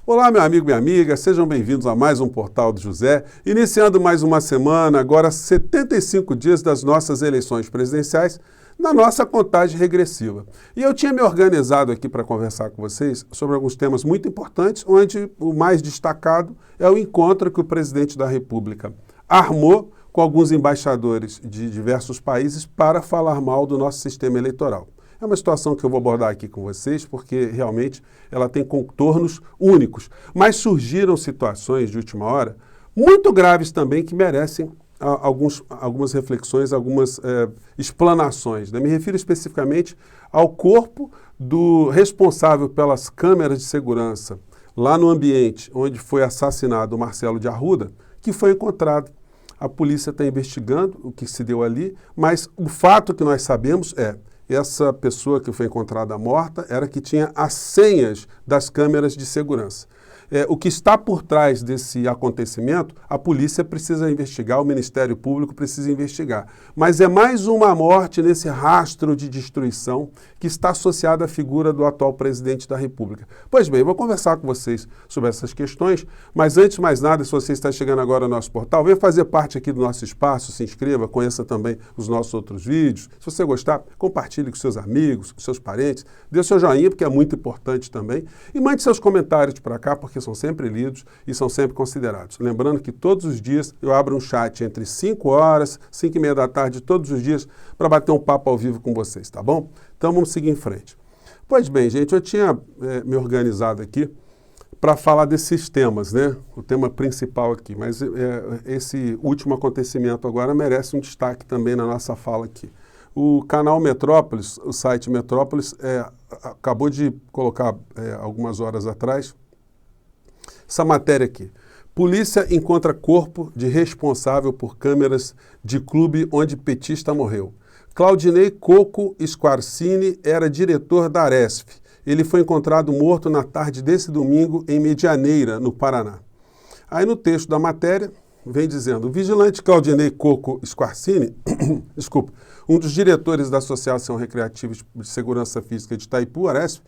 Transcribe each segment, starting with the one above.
Olá, meu amigo, minha amiga, sejam bem-vindos a mais um Portal do José, iniciando mais uma semana, agora 75 dias das nossas eleições presidenciais, na nossa contagem regressiva. E eu tinha me organizado aqui para conversar com vocês sobre alguns temas muito importantes, onde o mais destacado é o encontro que o presidente da República armou com alguns embaixadores de diversos países para falar mal do nosso sistema eleitoral. É uma situação que eu vou abordar aqui com vocês, porque realmente ela tem contornos únicos. Mas surgiram situações de última hora muito graves também que merecem algumas reflexões, algumas explanações. Me refiro especificamente ao corpo do responsável pelas câmeras de segurança lá no ambiente onde foi assassinado o Marcelo de Arruda, que foi encontrado. A polícia está investigando o que se deu ali, mas o fato que nós sabemos é essa pessoa que foi encontrada morta era que tinha as senhas das câmeras de segurança. O que está por trás desse acontecimento, a polícia precisa investigar, o Ministério Público precisa investigar. Mas é mais uma morte nesse rastro de destruição que está associada à figura do atual presidente da República. Pois bem, eu vou conversar com vocês sobre essas questões, mas antes de mais nada, se você está chegando agora ao nosso portal, venha fazer parte aqui do nosso espaço, se inscreva, conheça também os nossos outros vídeos. Se você gostar, compartilhe com seus amigos, com seus parentes, dê o seu joinha, porque é muito importante também, e mande seus comentários para cá, porque são sempre lidos e são sempre considerados. Lembrando que todos os dias eu abro um chat entre 5 horas, 5 e meia da tarde, todos os dias, para bater um papo ao vivo com vocês, tá bom? Então vamos seguir em frente. Pois bem, gente, eu tinha me organizado aqui para falar desses temas, né? O tema principal aqui, mas esse último acontecimento agora merece um destaque também na nossa fala aqui. O canal Metrópolis, o site Metrópolis, acabou de colocar algumas horas atrás essa matéria aqui. Polícia encontra corpo de responsável por câmeras de clube onde petista morreu. Claudinei Coco Squarcini era diretor da Aresf. Ele foi encontrado morto na tarde desse domingo em Medianeira, no Paraná. Aí no texto da matéria vem dizendo: o vigilante Claudinei Coco Squarcini, um dos diretores da Associação Recreativa de Segurança Física de Itaipu, Aresf,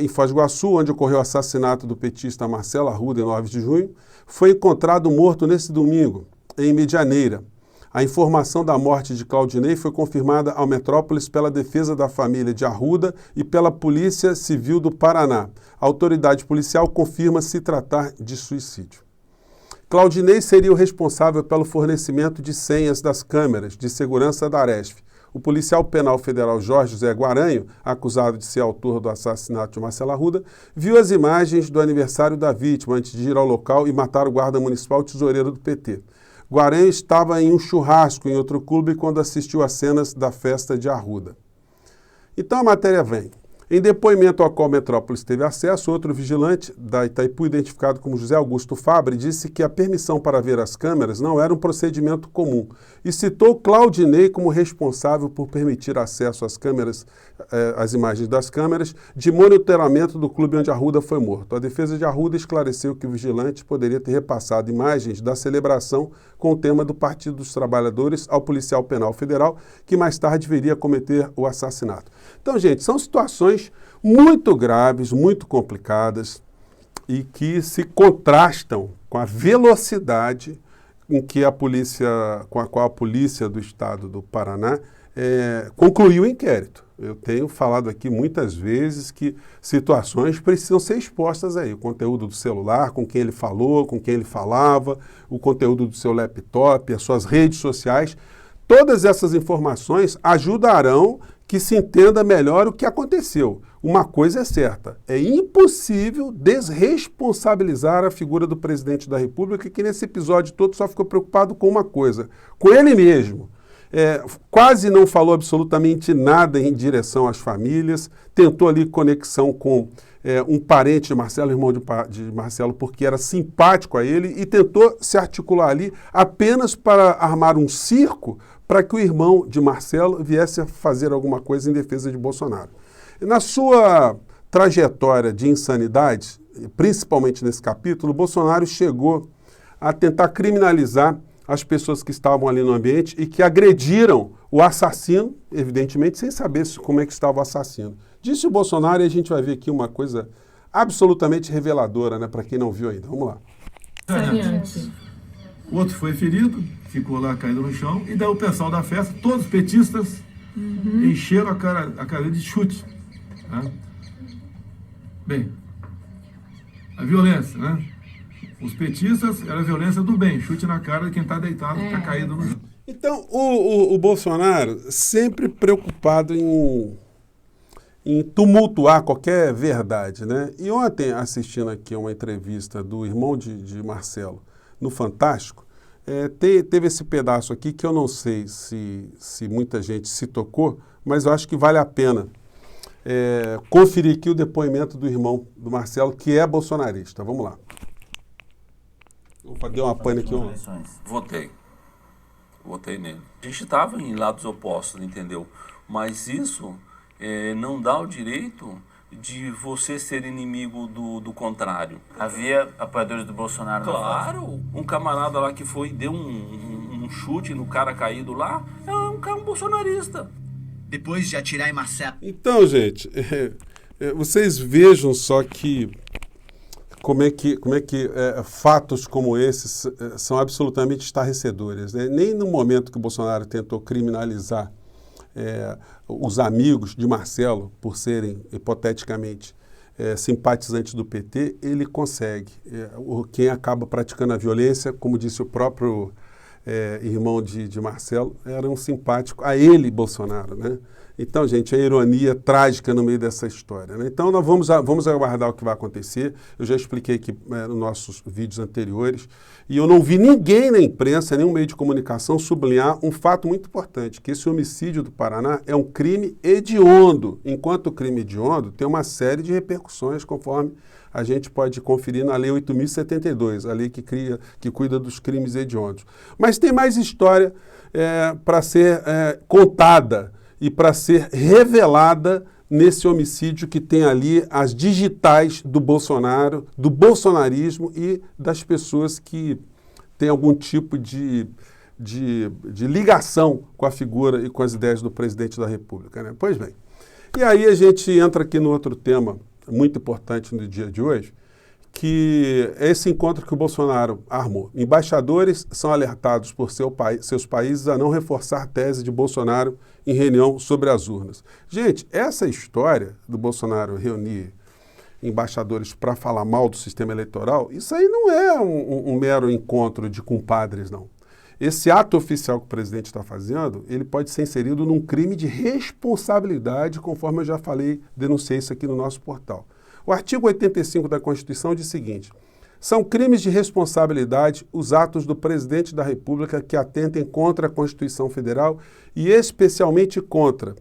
em Foz do Iguaçu, onde ocorreu o assassinato do petista Marcelo Arruda, em 9 de junho, foi encontrado morto nesse domingo, em Medianeira. A informação da morte de Claudinei foi confirmada ao Metrópolis pela Defesa da Família de Arruda e pela Polícia Civil do Paraná. A autoridade policial confirma se tratar de suicídio. Claudinei seria o responsável pelo fornecimento de senhas das câmeras de segurança da Aresf. O policial penal federal Jorge José Guaranho, acusado de ser autor do assassinato de Marcelo Arruda, viu as imagens do aniversário da vítima antes de ir ao local e matar o guarda municipal tesoureiro do PT. Guaranho estava em um churrasco em outro clube quando assistiu às cenas da festa de Arruda. Então a matéria vem. Em depoimento ao qual Metrópolis teve acesso, outro vigilante da Itaipu, identificado como José Augusto Fabre, disse que a permissão para ver as câmeras não era um procedimento comum e citou Claudinei como responsável por permitir acesso às câmeras, às imagens das câmeras de monitoramento do clube onde Arruda foi morto. A defesa de Arruda esclareceu que o vigilante poderia ter repassado imagens da celebração com o tema do Partido dos Trabalhadores ao policial penal federal, que mais tarde viria a cometer o assassinato. Então, gente, são situações muito graves, muito complicadas e que se contrastam com a velocidade com que com a qual a polícia do estado do Paraná concluiu o inquérito. Eu tenho falado aqui muitas vezes que situações precisam ser expostas aí. O conteúdo do celular, com quem ele falou, com quem ele falava, o conteúdo do seu laptop, as suas redes sociais. Todas essas informações ajudarão que se entenda melhor o que aconteceu. Uma coisa é certa, é impossível desresponsabilizar a figura do presidente da República, que nesse episódio todo só ficou preocupado com uma coisa, com ele mesmo. Quase não falou absolutamente nada em direção às famílias, tentou ali conexão com um parente de Marcelo, irmão de Marcelo, porque era simpático a ele, e tentou se articular ali apenas para armar um circo para que o irmão de Marcelo viesse a fazer alguma coisa em defesa de Bolsonaro. Na sua trajetória de insanidade, principalmente nesse capítulo, Bolsonaro chegou a tentar criminalizar as pessoas que estavam ali no ambiente e que agrediram o assassino, evidentemente sem saber como é que estava o assassino. Disse o Bolsonaro, e a gente vai ver aqui uma coisa absolutamente reveladora, né, para quem não viu ainda. Vamos lá. O outro foi ferido, ficou lá caído no chão, e daí o pessoal da festa, todos petistas, encheram a cara de chute. Né? Bem, a violência, né? Os petistas era a violência do bem, chute na cara de quem está deitado, está caído no chão. Então, o Bolsonaro sempre preocupado em tumultuar qualquer verdade, né? E ontem, assistindo aqui uma entrevista do irmão de Marcelo no Fantástico, teve esse pedaço aqui que eu não sei se muita gente se tocou, mas eu acho que vale a pena conferir aqui o depoimento do irmão do Marcelo, que é bolsonarista. Vamos lá. Opa, deu uma pane aqui. Votei nele. A gente estava em lados opostos, entendeu? Mas isso não dá o direito de você ser inimigo do contrário. Havia apoiadores do Bolsonaro? Claro, um camarada lá que foi e deu um chute no cara caído lá, é um bolsonarista. Depois de atirar em Marcelo. Então, gente, vocês vejam só que como é que fatos como esses são absolutamente estarrecedores, né? Nem no momento que o Bolsonaro tentou criminalizar os amigos de Marcelo por serem, hipoteticamente, simpatizantes do PT, ele consegue. Quem acaba praticando a violência, como disse o próprio irmão de Marcelo, era um simpático a ele, Bolsonaro, né? Então, gente, a ironia trágica no meio dessa história, né? Então, nós vamos aguardar o que vai acontecer. Eu já expliquei aqui nos nossos vídeos anteriores, e eu não vi ninguém na imprensa, nenhum meio de comunicação, sublinhar um fato muito importante, que esse homicídio do Paraná é um crime hediondo. Enquanto o crime hediondo tem uma série de repercussões, conforme a gente pode conferir na Lei 8.072, a lei que cuida dos crimes hediondos. Mas tem mais história para ser contada e para ser revelada nesse homicídio que tem ali as digitais do Bolsonaro, do bolsonarismo e das pessoas que têm algum tipo de ligação com a figura e com as ideias do presidente da República, né? Pois bem, e aí a gente entra aqui no outro tema muito importante no dia de hoje, que é esse encontro que o Bolsonaro armou. Embaixadores são alertados por seus países a não reforçar a tese de Bolsonaro em reunião sobre as urnas. Gente, essa história do Bolsonaro reunir embaixadores para falar mal do sistema eleitoral, isso aí não é um mero encontro de compadres, não. Esse ato oficial que o presidente está fazendo, ele pode ser inserido num crime de responsabilidade, conforme eu já falei, denunciei isso aqui no nosso portal. O artigo 85 da Constituição diz o seguinte: são crimes de responsabilidade os atos do presidente da República que atentem contra a Constituição Federal e especialmente contra.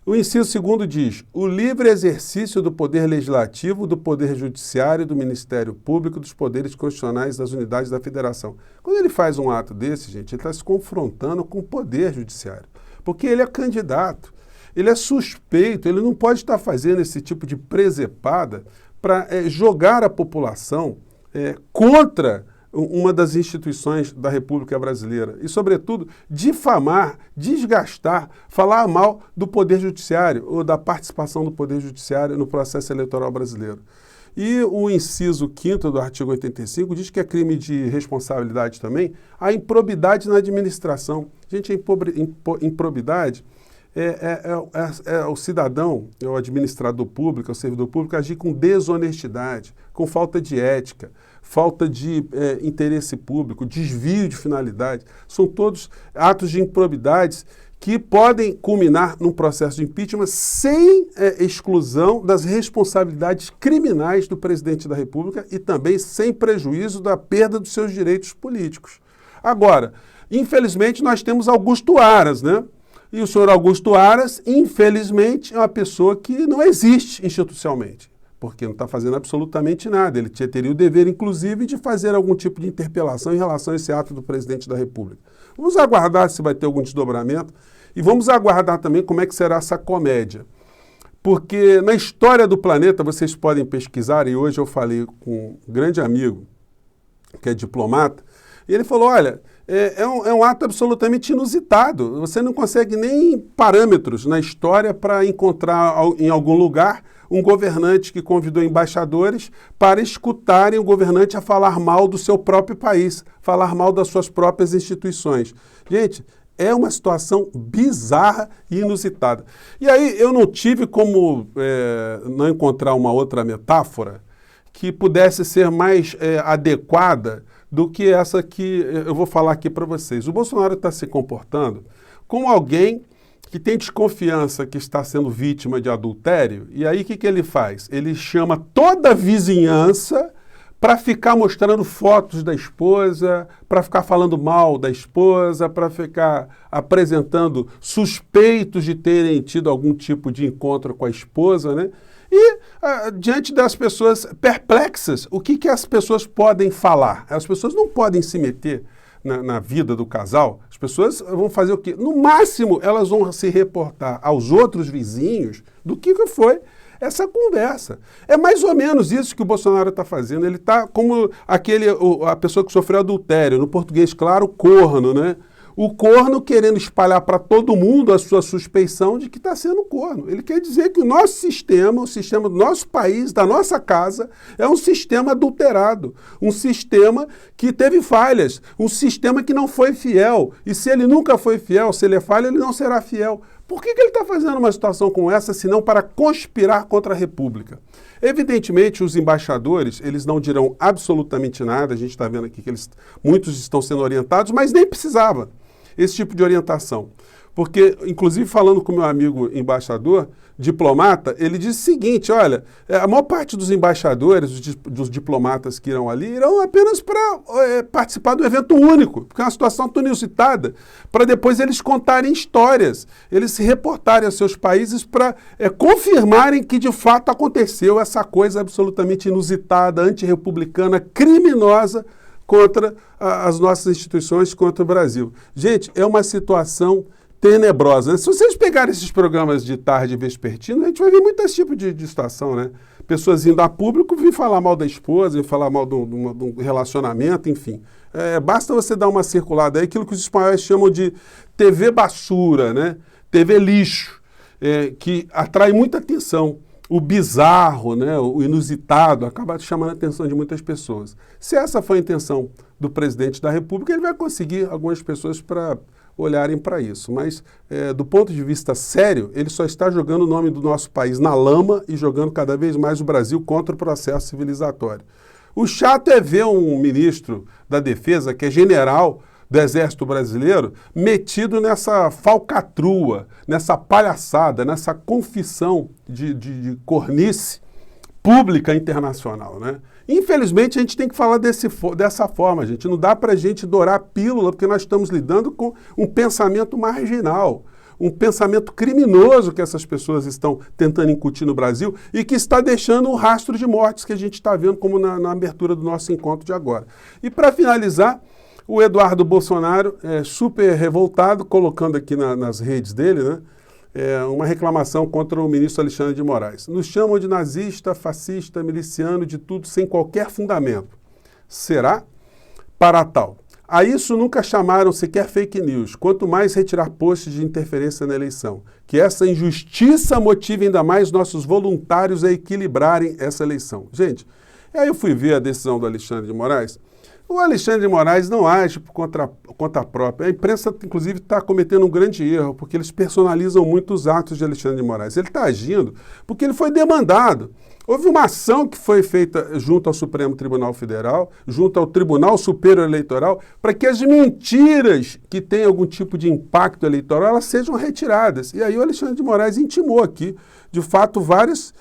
O inciso 2º diz: o livre exercício do poder legislativo, do poder judiciário, do Ministério Público, dos poderes constitucionais das unidades da Federação. Quando ele faz um ato desse, gente, ele está se confrontando com o poder judiciário, porque ele é candidato. Ele é suspeito, ele não pode estar fazendo esse tipo de presepada para jogar a população contra uma das instituições da República Brasileira e, sobretudo, difamar, desgastar, falar mal do Poder Judiciário ou da participação do Poder Judiciário no processo eleitoral brasileiro. E o inciso 5º do artigo 85 diz que é crime de responsabilidade também a improbidade na administração. Gente, a improbidade é o cidadão, é o administrador público, é o servidor público agir com desonestidade, com falta de ética, falta de interesse público, desvio de finalidade. São todos atos de improbidades que podem culminar num processo de impeachment sem exclusão das responsabilidades criminais do presidente da República e também sem prejuízo da perda dos seus direitos políticos. Agora, infelizmente, nós temos Augusto Aras, né? E o senhor Augusto Aras, infelizmente, é uma pessoa que não existe institucionalmente, porque não está fazendo absolutamente nada. Ele teria o dever, inclusive, de fazer algum tipo de interpelação em relação a esse ato do presidente da República. Vamos aguardar se vai ter algum desdobramento e vamos aguardar também como é que será essa comédia. Porque na história do planeta, vocês podem pesquisar, e hoje eu falei com um grande amigo, que é diplomata, e ele falou, olha, é um ato absolutamente inusitado. Você não consegue nem parâmetros na história para encontrar em algum lugar um governante que convidou embaixadores para escutarem o governante a falar mal do seu próprio país, falar mal das suas próprias instituições. Gente, é uma situação bizarra e inusitada. E aí eu não tive como não encontrar uma outra metáfora que pudesse ser mais adequada do que essa que eu vou falar aqui para vocês. O Bolsonaro está se comportando como alguém que tem desconfiança que está sendo vítima de adultério, e aí o que ele faz? Ele chama toda a vizinhança para ficar mostrando fotos da esposa, para ficar falando mal da esposa, para ficar apresentando suspeitos de terem tido algum tipo de encontro com a esposa, né? E, diante das pessoas perplexas, o que as pessoas podem falar? As pessoas não podem se meter na vida do casal. As pessoas vão fazer o quê? No máximo, elas vão se reportar aos outros vizinhos do que foi essa conversa. É mais ou menos isso que o Bolsonaro está fazendo. Ele está como a pessoa que sofreu adultério, no português claro, corno, né? O corno querendo espalhar para todo mundo a sua suspeição de que está sendo corno. Ele quer dizer que o nosso sistema, o sistema do nosso país, da nossa casa, é um sistema adulterado, um sistema que teve falhas, um sistema que não foi fiel. E se ele nunca foi fiel, se ele é falho, ele não será fiel. Por que ele está fazendo uma situação como essa, senão para conspirar contra a República? Evidentemente, os embaixadores, eles não dirão absolutamente nada, a gente está vendo aqui que muitos estão sendo orientados, mas nem precisava esse tipo de orientação. Porque, inclusive, falando com meu amigo embaixador, diplomata, ele disse o seguinte, olha, a maior parte dos embaixadores, dos diplomatas que irão ali, irão apenas para participar do evento único, porque é uma situação tão inusitada, para depois eles contarem histórias, eles se reportarem aos seus países para confirmarem que de fato aconteceu essa coisa absolutamente inusitada, antirrepublicana, criminosa, contra as nossas instituições, contra o Brasil. Gente, é uma situação tenebrosa, né? Se vocês pegarem esses programas de tarde vespertino, a gente vai ver muito esse tipo de situação, né? Pessoas indo a público, vir falar mal da esposa, vir falar mal de um relacionamento, enfim. Basta você dar uma circulada aí, aquilo que os espanhóis chamam de TV basura, né? TV lixo, que atrai muita atenção. O bizarro, né, o inusitado, acaba chamando a atenção de muitas pessoas. Se essa foi a intenção do presidente da República, ele vai conseguir algumas pessoas para olharem para isso. Mas, do ponto de vista sério, ele só está jogando o nome do nosso país na lama e jogando cada vez mais o Brasil contra o processo civilizatório. O chato é ver um ministro da Defesa, que é general do Exército Brasileiro, metido nessa falcatrua, nessa palhaçada, nessa confissão de cornice pública internacional, né? Infelizmente, a gente tem que falar dessa forma, gente. Não dá para a gente dourar a pílula, porque nós estamos lidando com um pensamento marginal, um pensamento criminoso que essas pessoas estão tentando incutir no Brasil e que está deixando um rastro de mortes que a gente está vendo, como na abertura do nosso encontro de agora. E para finalizar, o Eduardo Bolsonaro, super revoltado, colocando aqui nas redes dele, né, uma reclamação contra o ministro Alexandre de Moraes. Nos chamam de nazista, fascista, miliciano, de tudo, sem qualquer fundamento. Será? Para tal. A isso nunca chamaram sequer fake news, quanto mais retirar posts de interferência na eleição. Que essa injustiça motive ainda mais nossos voluntários a equilibrarem essa eleição. Gente, aí eu fui ver a decisão do Alexandre de Moraes. O Alexandre de Moraes não age por conta própria. A imprensa, inclusive, está cometendo um grande erro, porque eles personalizam muito os atos de Alexandre de Moraes. Ele está agindo porque ele foi demandado. Houve uma ação que foi feita junto ao Supremo Tribunal Federal, junto ao Tribunal Superior Eleitoral, para que as mentiras que têm algum tipo de impacto eleitoral, elas sejam retiradas. E aí o Alexandre de Moraes intimou aqui, de fato, vários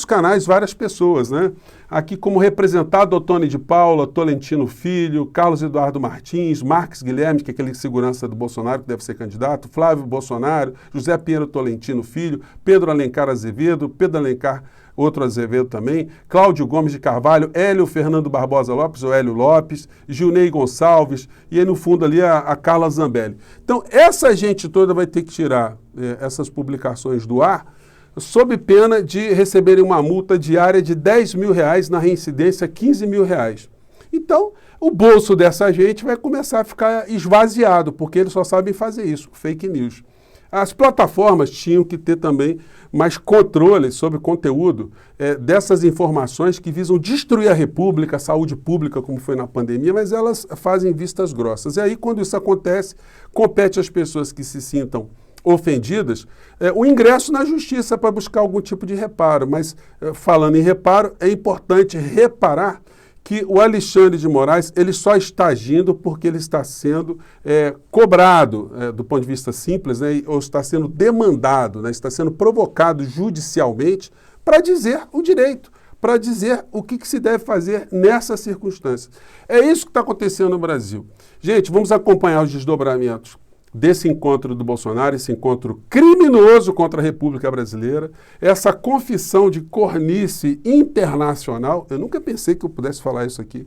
canais, várias pessoas, né? Aqui como representado, Otônio de Paula, Tolentino Filho, Carlos Eduardo Martins, Marques Guilherme, que é aquele segurança do Bolsonaro que deve ser candidato, Flávio Bolsonaro, José Pinheiro Tolentino Filho, Pedro Alencar Azevedo, Pedro Alencar, outro Azevedo também, Cláudio Gomes de Carvalho, Hélio Fernando Barbosa Lopes, ou Hélio Lopes, Gilney Gonçalves, e aí no fundo ali a Carla Zambelli. Então essa gente toda vai ter que tirar essas publicações do ar, sob pena de receberem uma multa diária de R$10 mil, na reincidência R$15 mil. Então, o bolso dessa gente vai começar a ficar esvaziado, porque eles só sabem fazer isso, fake news. As plataformas tinham que ter também mais controle sobre o conteúdo dessas informações que visam destruir a República, a saúde pública, como foi na pandemia, mas elas fazem vistas grossas. E aí, quando isso acontece, compete às pessoas que se sintam ofendidas o ingresso na justiça para buscar algum tipo de reparo. Mas, falando em reparo, é importante reparar que o Alexandre de Moraes ele só está agindo porque ele está sendo cobrado do ponto de vista simples, né, ou está sendo demandado, né, está sendo provocado judicialmente para dizer o direito, para dizer o que se deve fazer nessas circunstâncias. É isso que está acontecendo no Brasil. Gente, vamos acompanhar os desdobramentos desse encontro do Bolsonaro, esse encontro criminoso contra a República Brasileira, essa confissão de cornice internacional. Eu nunca pensei que eu pudesse falar isso aqui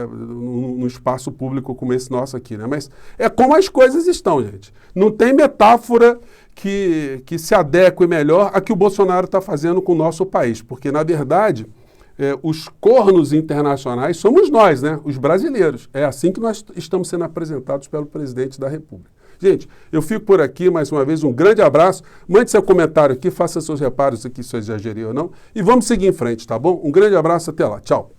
num espaço público como esse nosso aqui, né? Mas é como as coisas estão, gente. Não tem metáfora que se adeque melhor a que o Bolsonaro está fazendo com o nosso país, porque, na verdade, os cornos internacionais somos nós, né? Os brasileiros. É assim que nós estamos sendo apresentados pelo presidente da República. Gente, eu fico por aqui, mais uma vez, um grande abraço. Mande seu comentário aqui, faça seus reparos aqui se eu exagerei ou não. E vamos seguir em frente, tá bom? Um grande abraço, até lá. Tchau.